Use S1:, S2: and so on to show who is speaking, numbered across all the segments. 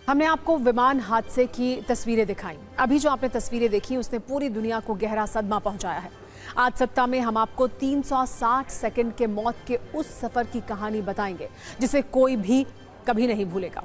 S1: हमने आपको विमान हादसे की तस्वीरें दिखाई। अभी जो आपने तस्वीरें देखी उसने पूरी दुनिया को गहरा सदमा पहुंचाया है। आज सत्ता में हम आपको 360 सेकंड के मौत के उस सफर की कहानी बताएंगे जिसे कोई भी कभी नहीं भूलेगा।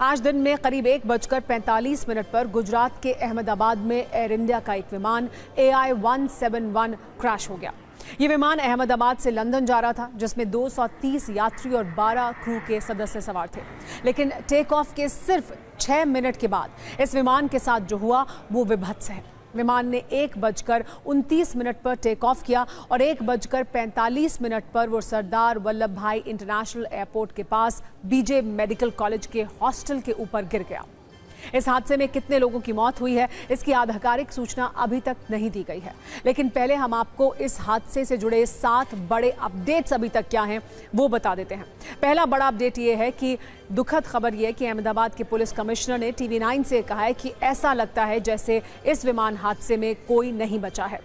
S1: आज दिन में करीब 1:45 पर गुजरात के अहमदाबाद में एयर इंडिया का एक विमान AI-171 क्रैश हो गया। ये विमान अहमदाबाद से लंदन जा रहा था, जिसमें 230 यात्री और 12 क्रू के सदस्य सवार थे। लेकिन टेक ऑफ के सिर्फ 6 मिनट के बाद इस विमान के साथ जो हुआ वो विभत्स है। विमान ने 1:29 पर टेक ऑफ किया और 1:45 पर वो सरदार वल्लभ भाई इंटरनेशनल एयरपोर्ट के पास बीजे मेडिकल कॉलेज के हॉस्टल के ऊपर गिर गया। इस हादसे में कितने लोगों की मौत हुई है, इसकी आधिकारिक सूचना अभी तक नहीं दी गई है। लेकिन पहले हम आपको इस हादसे से जुड़े 7 बड़े अपडेट्स अभी तक क्या हैं वो बता देते हैं। पहला बड़ा अपडेट ये है कि दुखद खबर ये है कि अहमदाबाद के पुलिस कमिश्नर ने TV9 से कहा है कि ऐसा लगता है जैसे इस विमान हादसे में कोई नहीं बचा है।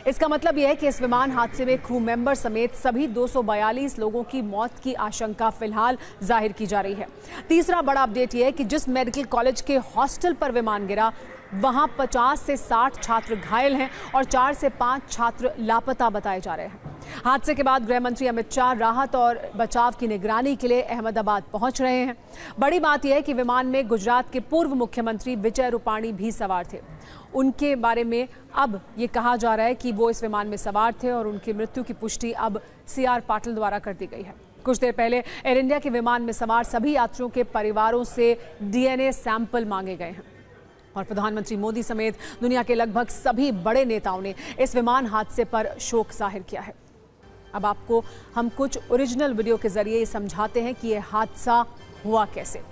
S1: इसका मतलब यह है कि इस विमान हादसे में क्रू मेंबर समेत सभी 242 लोगों की मौत की आशंका फिलहाल जाहिर की जा रही है। तीसरा बड़ा अपडेट यह है कि जिस मेडिकल कॉलेज के हॉस्टल पर विमान गिरा वहां 50 से 60 छात्र घायल हैं और 4 से 5 छात्र लापता बताए जा रहे हैं। हादसे के बाद गृह मंत्री अमित शाह राहत और बचाव की निगरानी के लिए अहमदाबाद पहुंच रहे हैं। बड़ी बात यह है कि विमान में गुजरात के पूर्व मुख्यमंत्री विजय रूपाणी भी सवार थे। उनके बारे में अब ये कहा जा रहा है कि वो इस विमान में सवार थे और उनकी मृत्यु की पुष्टि अब CR पाटिल द्वारा कर दी गई है। कुछ देर पहले एयर इंडिया के विमान में सवार सभी यात्रियों के परिवारों से DNA सैंपल मांगे गए हैं और प्रधानमंत्री मोदी समेत दुनिया के लगभग सभी बड़े नेताओं ने इस विमान हादसे पर शोक जाहिर किया है। अब आपको हम कुछ ओरिजिनल वीडियो के जरिए समझाते हैं कि यह हादसा हुआ कैसे।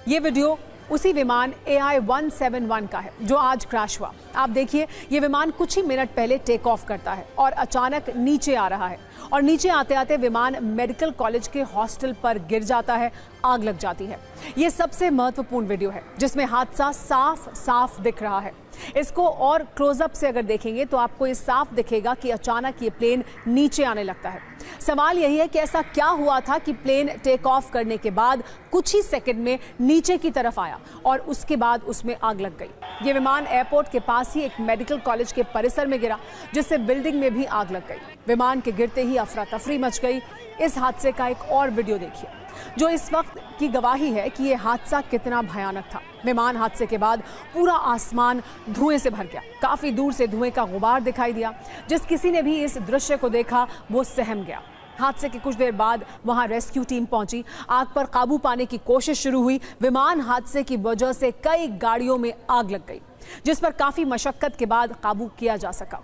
S1: ये वीडियो उसी विमान AI-171 का है जो आज क्रैश हुआ। आप देखिए, ये विमान कुछ ही मिनट पहले टेक ऑफ करता है और अचानक नीचे आ रहा है और नीचे आते आते विमान मेडिकल कॉलेज के हॉस्टल पर गिर जाता है, आग लग जाती है। ये सबसे महत्वपूर्ण वीडियो है जिसमें हादसा साफ साफ दिख रहा है। इसको और क्लोजअप से अगर देखेंगे तो आपको ये साफ दिखेगा कि अचानक ये प्लेन नीचे आने लगता है। सवाल यही है कि ऐसा क्या हुआ था कि प्लेन टेक ऑफ करने के बाद कुछ ही सेकंड में नीचे की तरफ आया और उसके बाद उसमें आग लग गई। ये विमान एयरपोर्ट के पास ही एक मेडिकल कॉलेज के परिसर में गिरा, जिससे बिल्डिंग में भी आग लग गई। विमान के गिरते ही अफरा तफरी मच गई। इस हादसे का एक और वीडियो देखिए जो इस वक्त की गवाही है कि यह हादसा कितना भयानक था। विमान हादसे के बाद पूरा आसमान धुएं से भर गया। काफी दूर से धुएं का गुबार दिखाई दिया। जिस किसी ने भी इस दृश्य को देखा वो सहम गया। हादसे के कुछ देर बाद वहां रेस्क्यू टीम पहुंची। आग पर काबू पाने की कोशिश शुरू हुई। विमान हादसे की वजह से कई गाड़ियों में आग लग गई, जिस पर काफी मशक्कत के बाद काबू किया जा सका।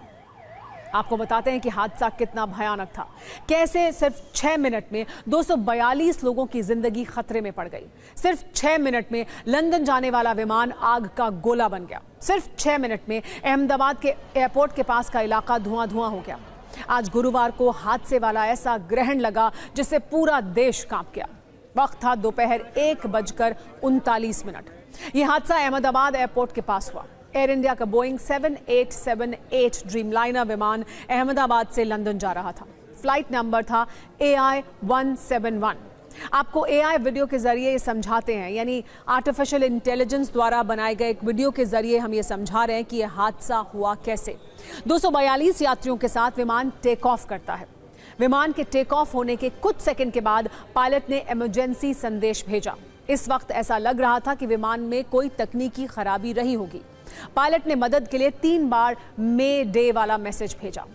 S1: आपको बताते हैं कि हादसा कितना भयानक था। कैसे सिर्फ 6 मिनट में 242 लोगों की जिंदगी खतरे में पड़ गई। सिर्फ 6 मिनट में लंदन जाने वाला विमान आग का गोला बन गया। सिर्फ 6 मिनट में अहमदाबाद के एयरपोर्ट के पास का इलाका धुआं धुआं हो गया। आज गुरुवार को हादसे वाला ऐसा ग्रहण लगा जिससे पूरा देश कांप गया। वक्त था दोपहर 1:39। यह हादसा अहमदाबाद एयरपोर्ट के पास हुआ। एयर इंडिया का बोइंग 7878 ड्रीमलाइनर विमान अहमदाबाद से लंदन जा रहा था। फ्लाइट नंबर था AI-171। आपको AI वीडियो के जरिए ये समझाते हैं, यानी आर्टिफिशियल इंटेलिजेंस द्वारा बनाए गए एक वीडियो के जरिए हम ये समझा रहे हैं कि यह हादसा हुआ कैसे। 242 यात्रियों के साथ विमान टेक ऑफ करता है। विमान के टेक ऑफ होने के कुछ सेकंड के बाद पायलट ने इमरजेंसी संदेश भेजा। इस वक्त ऐसा लग रहा था कि विमान में कोई तकनीकी खराबी रही होगी। पायलट ने मदद के लिए 3 बार मे डे वाला मैसेज भेजा।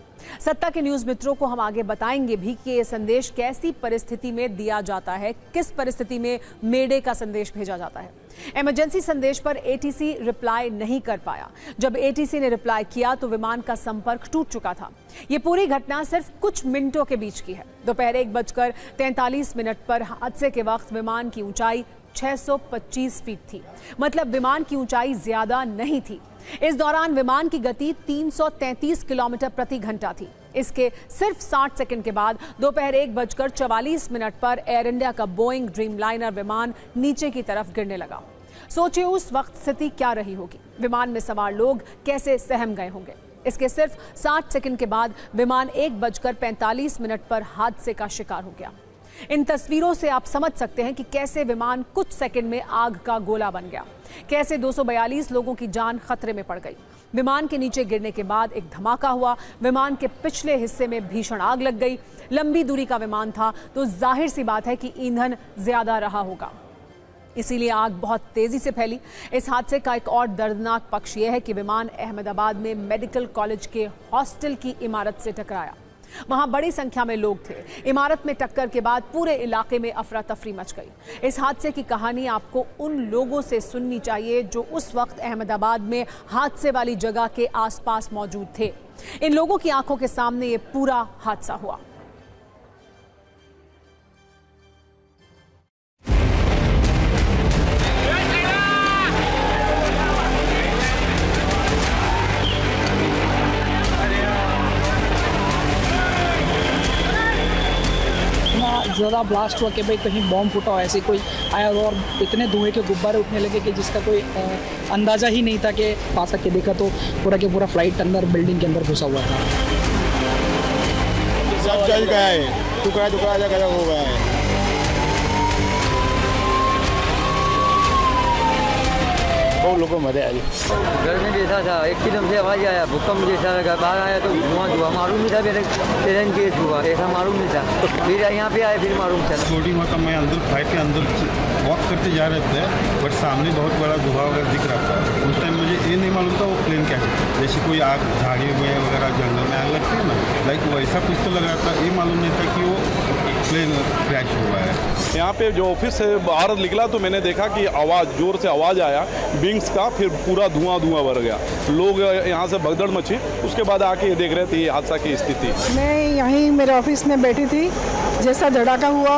S1: सत्ता के न्यूज मित्रों को हम आगे बताएंगे भी कि यह संदेश कैसी परिस्थिति में दिया जाता है, किस परिस्थिति में मे डे का संदेश भेजा जाता है। इमरजेंसी संदेश पर ATC रिप्लाई नहीं कर पाया। जब ATC ने रिप्लाई किया तो विमान का संपर्क टूट चुका था। ये पूरी घटना सिर्फ कुछ मिनटों के बीच की है। दोपहर 1:43 पर हादसे के वक्त विमान की ऊंचाई 625 फीट थी। मतलब विमान की ऊंचाई ज्यादा नहीं थी। इस दौरान विमान की गति 333 किलोमीटर प्रति घंटा थी। इसके सिर्फ 60 सेकंड के बाद दोपहर 1:44 पर एयर इंडिया का बोइंग ड्रीमलाइनर विमान नीचे की तरफ गिरने लगा। सोचिए उस वक्त स्थिति क्या रही होगी। विमान में सवार लोग कैसे सहम गए होंगे। इसके सिर्फ 60 सेकंड के बाद विमान 1:45 पर हादसे का शिकार हो गया। इन तस्वीरों से आप समझ सकते हैं कि कैसे विमान कुछ सेकंड में आग का गोला बन गया, कैसे 242 लोगों की जान खतरे में पड़ गई। विमान के नीचे गिरने के बाद एक धमाका हुआ, विमान के पिछले हिस्से में भीषण आग लग गई। लंबी दूरी का विमान था तो जाहिर सी बात है कि ईंधन ज्यादा रहा होगा, इसीलिए आग बहुत तेजी से फैली। इस हादसे का एक और दर्दनाक पक्ष यह है कि विमान अहमदाबाद में मेडिकल कॉलेज के हॉस्टल की इमारत से टकराया। वहां बड़ी संख्या में लोग थे। इमारत में टक्कर के बाद पूरे इलाके में अफरा तफरी मच गई। इस हादसे की कहानी आपको उन लोगों से सुननी चाहिए जो उस वक्त अहमदाबाद में हादसे वाली जगह के आसपास मौजूद थे। इन लोगों की आंखों के सामने ये पूरा हादसा हुआ।
S2: ज़्यादा ब्लास्ट हुआ कि भाई कहीं बॉम्ब फूटा हो, ऐसे कोई आया और इतने धुएं के गुब्बारे उठने लगे कि जिसका कोई अंदाज़ा ही नहीं था। कि पास आके देखा तो पूरा के पूरा फ्लाइट अंदर बिल्डिंग के अंदर घुसा हुआ था।
S3: सब जल गया है, टुकड़ा टुकड़ा जगह हो गया है। बहुत लोगों मरे आई।
S4: घर में जैसा था, एकदम से आवाज़ आया, भूकंप जैसा लगा। बाहर आया तो धुआं मालूम नहीं था, मेरे ट्रेन केस हुआ ऐसा मालूम नहीं था। फिर यहाँ पे आए, फिर मालूम चला।
S5: छोटी हुआ था, मैं अंदर फ्लाइट के अंदर वॉक करते जा रहे थे, बट सामने बहुत बड़ा धुआं वगैरह दिख रहा था। उस टाइम मुझे ये नहीं मालूम था वो प्लेन क्या है। जैसे कोई आग झाड़ी हुए वगैरह जंगल में आग लगती है ना, लाइक वैसा कुछ तो लग रहा था। ये मालूम नहीं था कि वो प्लेन क्रैश हुआ है।
S6: यहाँ पे जो ऑफिस से बाहर निकला तो मैंने देखा कि आवाज़, जोर से आवाज़ आया विंग्स का, फिर पूरा धुआं भर गया। लोग यहाँ से भगदड़ मची। उसके बाद आके देख रहे थे ये हादसा की स्थिति।
S7: मैं यहीं मेरे ऑफिस में बैठी थी, जैसा धड़ाका हुआ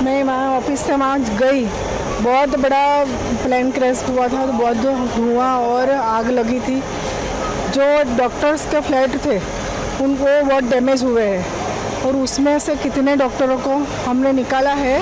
S7: मैं वहाँ ऑफिस से वहाँ गई। बहुत बड़ा प्लेन क्रैश हुआ था, तो बहुत धुआं और आग लगी थी। जो डॉक्टर्स के फ्लैट थे उनको बहुत डैमेज हुए हैं और उसमें से कितने डॉक्टरों को हमने निकाला है।